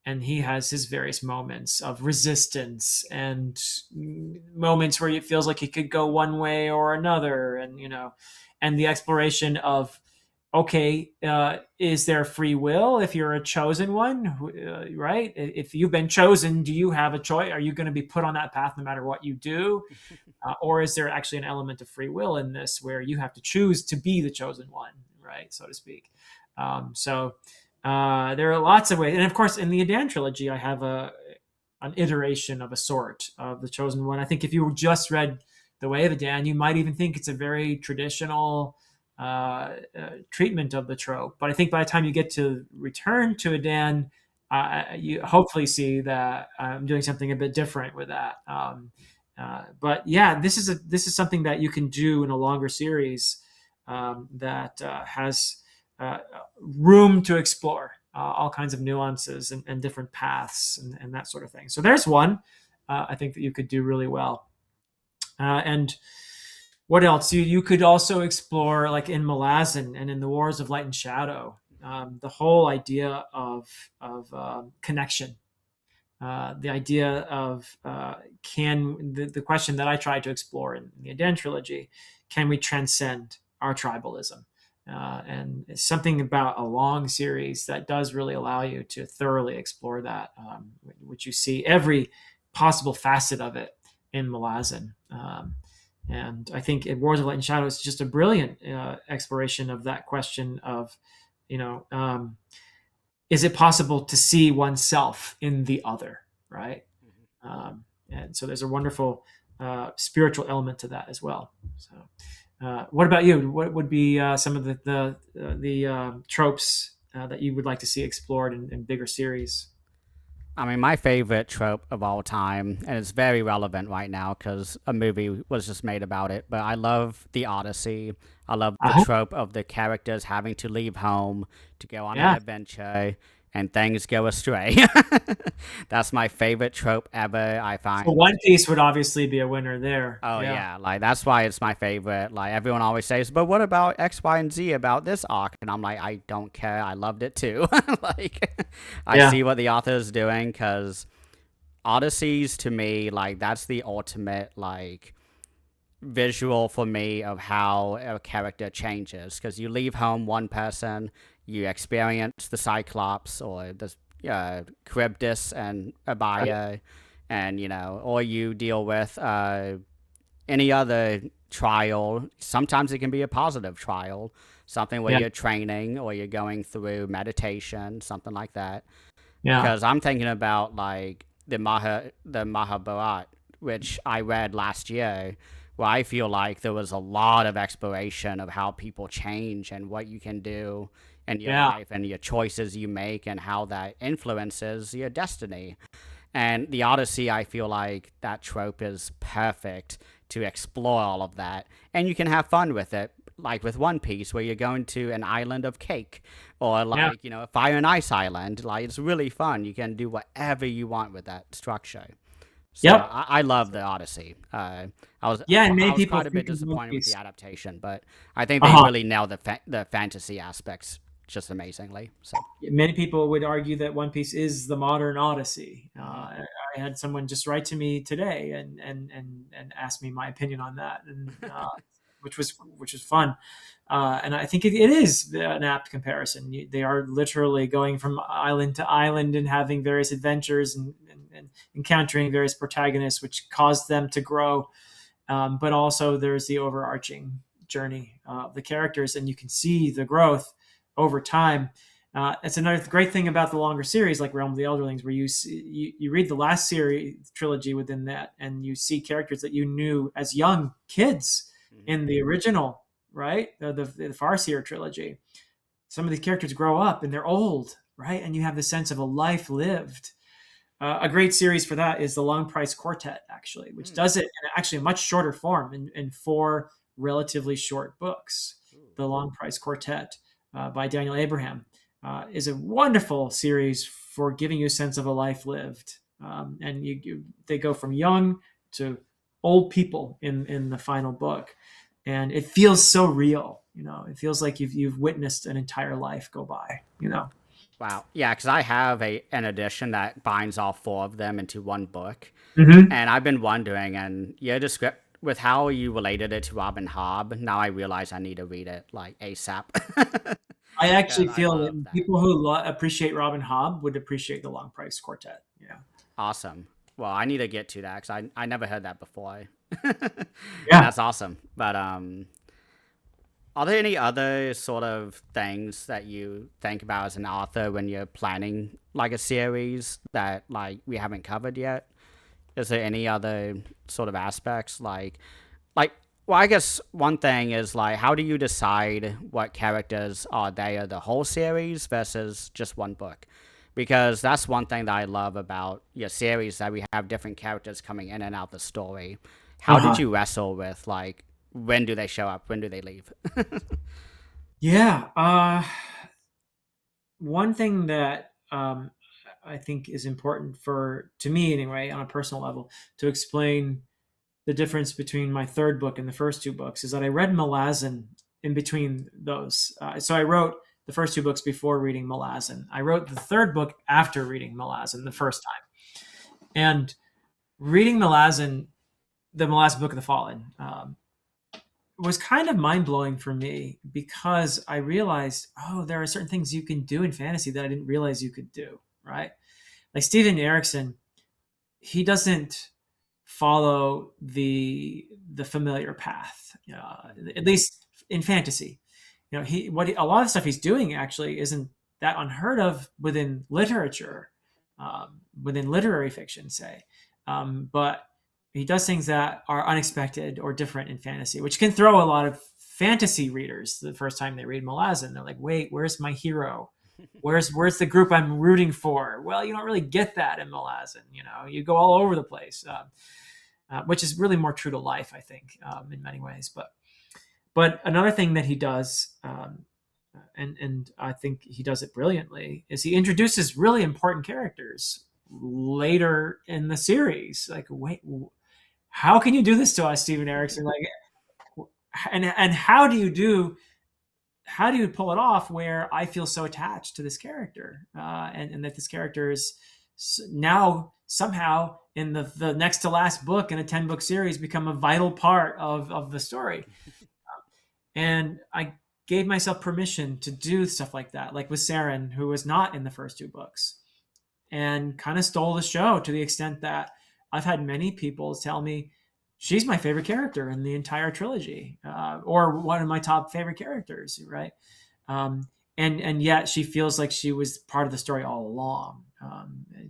and he has his various moments of resistance and moments where it feels like he could go one way or another, and the exploration of, okay, is there free will if you're a chosen one, right? If you've been chosen, do you have a choice? Are you going to be put on that path no matter what you do? Or is there actually an element of free will in this where you have to choose to be the chosen one, right, so to speak? So there are lots of ways. And of course, in the Edan trilogy, I have an iteration of a sort of the chosen one. I think if you just read The Way of Edan, you might even think it's a very traditional treatment of the trope. But I think by the time you get to Return to Edan, you hopefully see that I'm doing something a bit different with that. But yeah, this is something that you can do in a longer series that has room to explore all kinds of nuances and different paths and that sort of thing. So there's one I think that you could do really well. And what else? You could also explore, like in Malazan and in the Wars of Light and Shadow, the whole idea of connection, the idea of the question that I tried to explore in the Edan trilogy: can we transcend our tribalism? And it's something about a long series that does really allow you to thoroughly explore that, which you see every possible facet of it in Malazan. And I think in Wars of Light and Shadow, it's just a brilliant exploration of that question of, you know, is it possible to see oneself in the other, right? And so there's a wonderful spiritual element to that as well. So, what about you? What would be some of the tropes that you would like to see explored in bigger series? I mean, my favorite trope of all time, and it's very relevant right now because a movie was just made about it, but I love the Odyssey. I love the Uh-huh. trope of the characters having to leave home to go on an Yeah. adventure and things go astray. That's my favorite trope ever. I So find. One Piece would obviously be a winner there. Oh Yeah. yeah, like that's why it's my favorite. Like everyone always says, but what about X, Y, and Z about this arc? And I'm like, I don't care. I loved it too. Like, I Yeah. see what the author is doing because Odysseys to me, like that's the ultimate like visual for me of how a character changes. Because you leave home one person, you experience the Cyclops or the Charybdis and Right. Abaya, and or you deal with any other trial. Sometimes it can be a positive trial, something where Yeah. you're training or you're going through meditation, something like that. Yeah. Because I'm thinking about like the Mahabharat, which I read last year, where I feel like there was a lot of exploration of how people change and what you can do in your Yeah. life and your choices you make and how that influences your destiny. And the Odyssey, I feel like that trope is perfect to explore all of that. And you can have fun with it, like with One Piece, where you're going to an island of cake or Yeah. like, a fire and ice island. Like, it's really fun. You can do whatever you want with that structure. So Yep. I love the Odyssey. I was Yeah, and many I was people quite a bit think of One disappointed with the Piece. adaptation, but I think they Uh-huh. really nailed the fantasy aspects just amazingly. So. Many people would argue that One Piece is the modern Odyssey. Mhm. I had someone just write to me today and ask me my opinion on that, and which was fun. And I think it is an apt comparison. They are literally going from island to island and having various adventures and encountering various protagonists, which caused them to grow. But also, there's the overarching journey of the characters, and you can see the growth over time. It's another great thing about the longer series, like Realm of the Elderlings, where you read the last series trilogy within that, and you see characters that you knew as young kids Mhm. in the original, right? The Farseer trilogy. Some of these characters grow up and they're old, right? And you have the sense of a life lived. A great series for that is the Long Price Quartet, actually, which Mm. does it in actually a much shorter form in four relatively short books. Ooh. The Long Price Quartet by Daniel Abraham is a wonderful series for giving you a sense of a life lived. And they go from young to old people in the final book, and it feels so real. It feels like you've witnessed an entire life go by. Wow. Yeah, because I have an edition that binds all four of them into one book, Mm-hmm. and I've been wondering, and your descript with how you related it to Robin Hobb. Now I realize I need to read it like ASAP. I Because actually I feel love that that. people who appreciate Robin Hobb would appreciate the Long Price Quartet. Yeah. Awesome. Well, I need to get to that because I never heard that before, and Yeah. that's awesome. But are there any other sort of things that you think about as an author when you're planning like a series that like we haven't covered yet? Is there any other sort of aspects like well, I guess one thing is like how do you decide what characters are there the whole series versus just one book? Because that's one thing that I love about your series that we have different characters coming in and out the story. How did Uh-huh. you wrestle with like when do they show up? When do they leave? Yeah. One thing that I think is important to me anyway, on a personal level, to explain the difference between my third book and the first two books is that I read Malazan in between those. So I wrote the first two books before reading Malazan. I wrote the third book after reading Malazan the first time. And reading Malazan, the Malazan Book of the Fallen, was kind of mind blowing for me because I realized, oh, there are certain things you can do in fantasy that I didn't realize you could do, right? Like Steven Erikson, he doesn't follow the familiar path, at least in fantasy. A lot of stuff he's doing actually isn't that unheard of within literature, within literary fiction, say. But he does things that are unexpected or different in fantasy, which can throw a lot of fantasy readers the first time they read Malazan. They're like, wait, where's my hero? Where's the group I'm rooting for? Well, you don't really get that in Malazan. You go all over the place, which is really more true to life, I think, in many ways. But another thing that he does, and I think he does it brilliantly, is he introduces really important characters later in the series. Like, wait, how can you do this to us, Steven Erikson? Like, and how do you pull it off where I feel so attached to this character, and that this character is now somehow in the next to last book in a 10-book series become a vital part of the story. And I gave myself permission to do stuff like that, like with Saren, who was not in the first two books, and kind of stole the show to the extent that I've had many people tell me she's my favorite character in the entire trilogy, or one of my top favorite characters, right? And yet she feels like she was part of the story all along.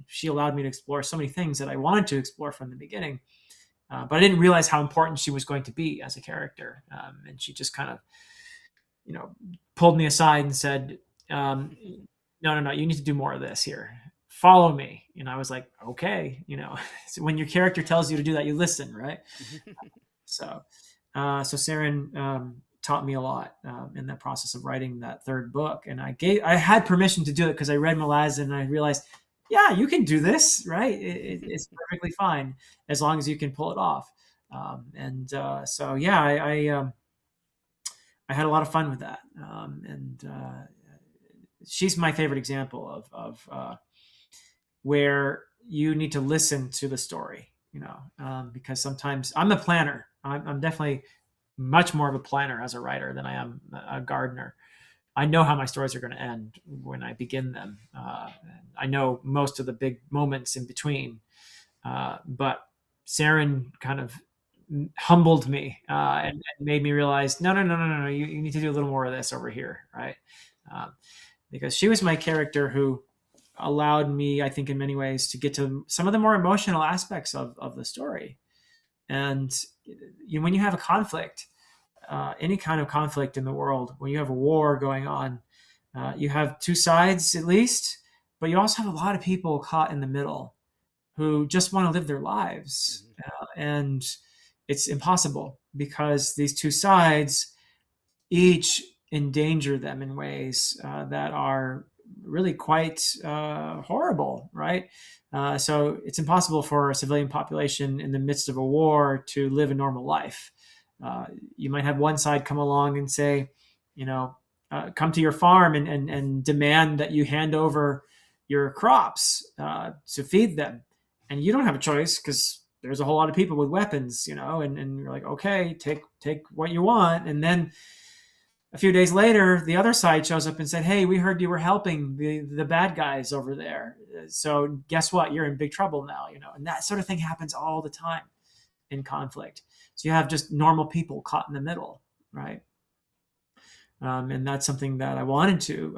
She allowed me to explore so many things that I wanted to explore from the beginning, but I didn't realize how important she was going to be as a character. And she just kind of, pulled me aside and said, no, you need to do more of this here. Follow me. And I was like, okay, so when your character tells you to do that, you listen, right? So Saren taught me a lot in that process of writing that third book. And I had permission to do it because I read Malazan and I realized, yeah, you can do this, right? It's perfectly fine as long as you can pull it off. So yeah, I had a lot of fun with that. And she's my favorite example of where you need to listen to the story, because sometimes I'm the planner. I'm definitely much more of a planner as a writer than I am a gardener. I know how my stories are going to end when I begin them. I know most of the big moments in between, but Saren kind of humbled me and made me realize, no, you need to do a little more of this over here, right? Because she was my character who allowed me, I think, in many ways, to get to some of the more emotional aspects of the story. And when you have a conflict, any kind of conflict in the world, when you have a war going on, you have two sides at least, but you also have a lot of people caught in the middle who just want to live their lives. And it's impossible because these two sides each endanger them in ways that are really quite horrible, right? So it's impossible for a civilian population in the midst of a war to live a normal life. You might have one side come along and say, come to your farm and demand that you hand over your crops to feed them. And you don't have a choice because there's a whole lot of people with weapons, and you're like, okay, take what you want. And then a few days later, the other side shows up and said, hey, we heard you were helping the bad guys over there. So guess what? You're in big trouble now, and that sort of thing happens all the time in conflict. So you have just normal people caught in the middle, right? And that's something that I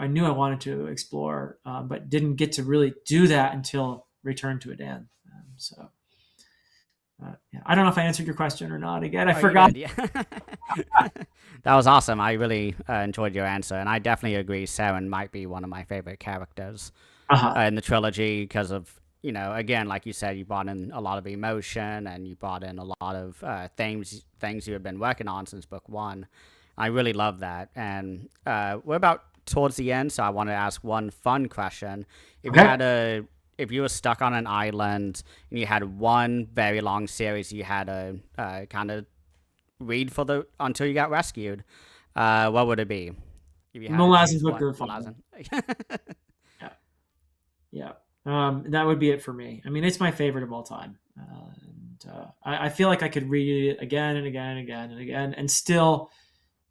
knew I wanted to explore, but didn't get to really do that until Return to Edan. Yeah. I don't know if I answered your question or not. Again, I forgot. Yeah. That was awesome. I really enjoyed your answer, and I definitely agree. Saren might be one of my favorite characters in the trilogy because of again, like you said, you brought in a lot of emotion and you brought in a lot of things you have been working on since book one. I really love that. And we're about towards the end, so I want to ask one fun question. If you Okay. had a if you were stuck on an island and you had one very long series you had to kind of read for the until you got rescued, what would it be? If you had to Molasses choose Book one, of the Fire. Malazan. Yeah. Yeah. That would be it for me. I mean, it's my favorite of all time. I feel like I could read it again and again and again and again and still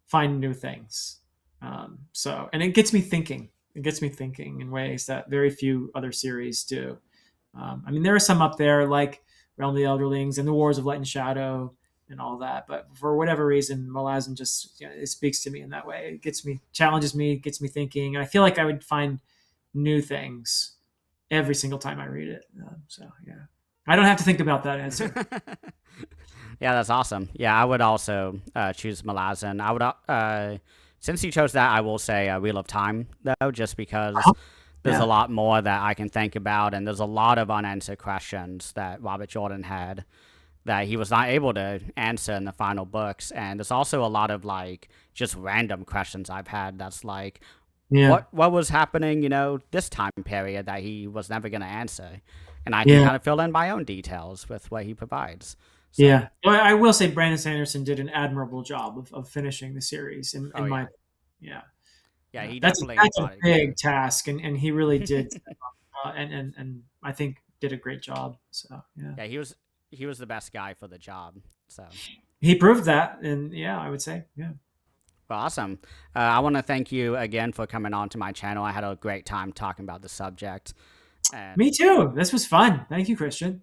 find new things. And it gets me thinking. It gets me thinking in ways that very few other series do. I mean, there are some up there like Realm of the Elderlings and the Wars of Light and Shadow and all that, but for whatever reason, Malazan just it speaks to me in that way. It gets me, challenges me, gets me thinking, and I feel like I would find new things every single time I read it. So yeah, I don't have to think about that answer. Yeah, that's awesome. Yeah, I would also choose Malazan. I would, since you chose that, I will say Wheel of Time though, just because there's a Yeah, lot more that I can think about, and there's a lot of unanswered questions that Robert Jordan had that he was not able to answer in the final books, and there's also a lot of like just random questions I've had. That's like, yeah, what was happening, this time period that he was never going to answer, and I can yeah, kind of fill in my own details with what he provides. So, yeah. Well, I will say Brandon Sanderson did an admirable job of finishing the series. oh In my yeah, yeah, yeah, yeah. he definitely That's a brought it big together. task, and he really did, and I think did a great job. So yeah, Yeah, he was the best guy for the job. So, he proved that, and yeah, I would say yeah. well, awesome. I want to thank you again for coming on to my channel. I had a great time talking about the subject, Me and too. This was fun. Thank you, Christian.